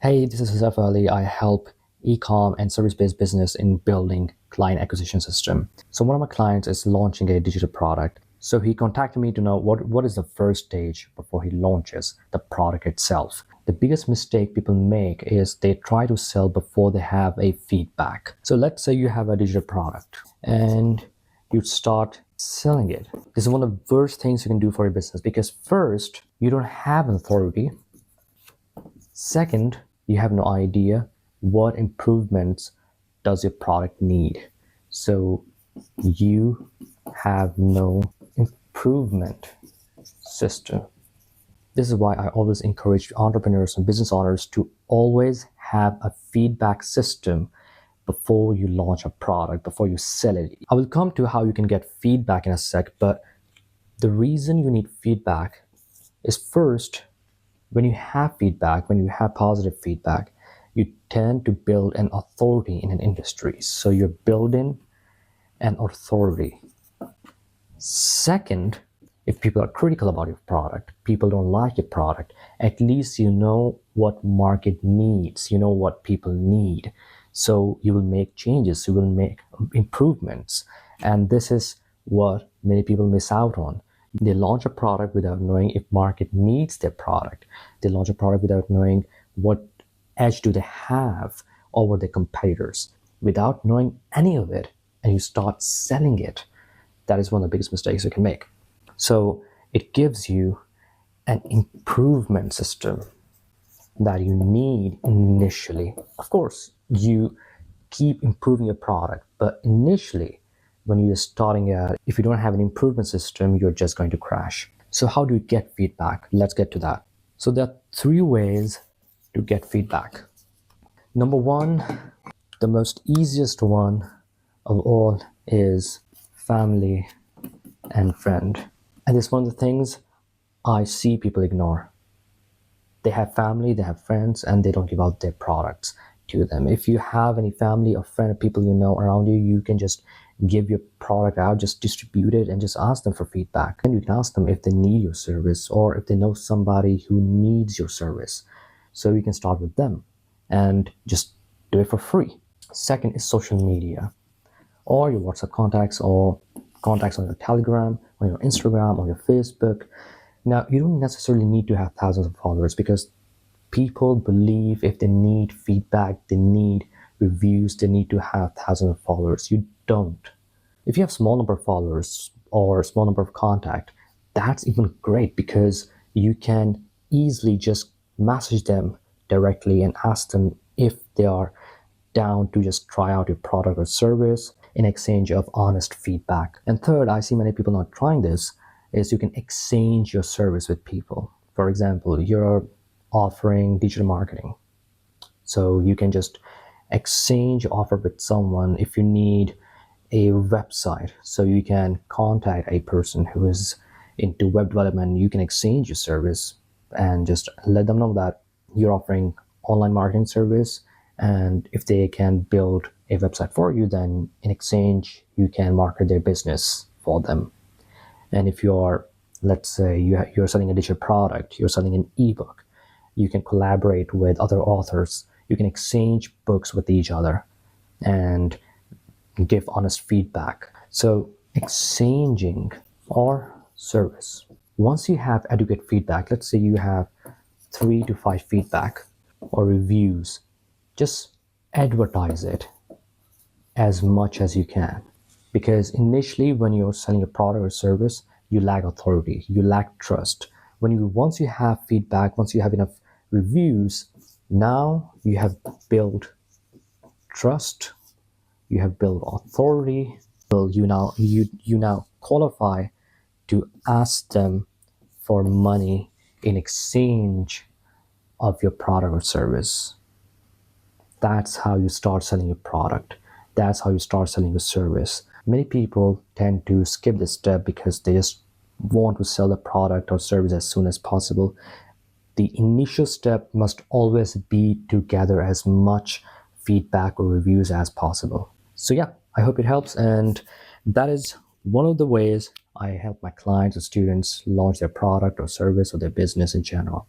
Hey, this is Joseph Ali. I help e-com and service-based business in building client acquisition system. So one of my clients is launching a digital product. So he contacted me to know what is the first stage before he launches the product itself. The biggest mistake people make is they try to sell before they have a feedback. So let's say you have a digital product and you start selling it. This is one of the worst things you can do for your business because first, you don't have an authority. Second, you have no idea what improvements does your product need. So you have no improvement system. This is why I always encourage entrepreneurs and business owners to always have a feedback system before you launch a product, before you sell it. I will come to how you can get feedback in a sec, but the reason you need feedback is first, when you have feedback, when you have positive feedback, you tend to build an authority in an industry. So you're building an authority. Second, if people are critical about your product, people don't like your product, at least you know what market needs, you know what people need. So you will make changes, you will make improvements. And this is what many people miss out on. They launch a product without knowing if market needs their product. They launch a product without knowing what edge do they have over their competitors. Without knowing any of it, and you start selling it, that is one of the biggest mistakes you can make. So it gives you an improvement system that you need initially. Of course, you keep improving your product, but initially, when you're starting out, if you don't have an improvement system, you're just going to crash. So how do you get feedback? Let's get to that. So there are three ways to get feedback. Number one, the most easiest one of all is family and friend. And it's one of the things I see people ignore. They have family, they have friends, and they don't give out their products to them. If you have any family or friend or people you know around you, you can just give your product out, just distribute it, and just ask them for feedback. And you can ask them if they need your service or if they know somebody who needs your service. So you can start with them and just do it for free. Second is social media, or your WhatsApp contacts, or contacts on your Telegram, on your Instagram, on your Facebook. Now, you don't necessarily need to have thousands of followers because people believe if they need feedback, they need reviews, they need to have thousands of followers. You don't. If you have small number of followers or small number of contact, that's even great because you can easily just message them directly and ask them if they are down to just try out your product or service in exchange of honest feedback. And third, I see many people not trying this, is you can exchange your service with people. For example, you're offering digital marketing. So you can just exchange offer with someone if you need a website. So you can contact a person who is into web development. You can exchange your service and just let them know that you're offering online marketing service. And if they can build a website for you, then in exchange, you can market their business for them. And if you're, let's say, you're selling a digital product, you're selling an ebook, you can collaborate with other authors. You can exchange books with each other and give honest feedback. So exchanging or service. Once you have adequate feedback, let's say you have 3 to 5 feedback or reviews, just advertise it as much as you can. Because initially, when you're selling a product or service, you lack authority, you lack trust. Once you have feedback, once you have enough reviews, now you have built trust, you have built authority. Well, you now qualify to ask them for money in exchange of your product or service. That's how you start selling your product. That's how you start selling your service. Many people tend to skip this step because they just want to sell the product or service as soon as possible. The initial step must always be to gather as much feedback or reviews as possible. So yeah, I hope it helps. And that is one of the ways I help my clients or students launch their product or service or their business in general.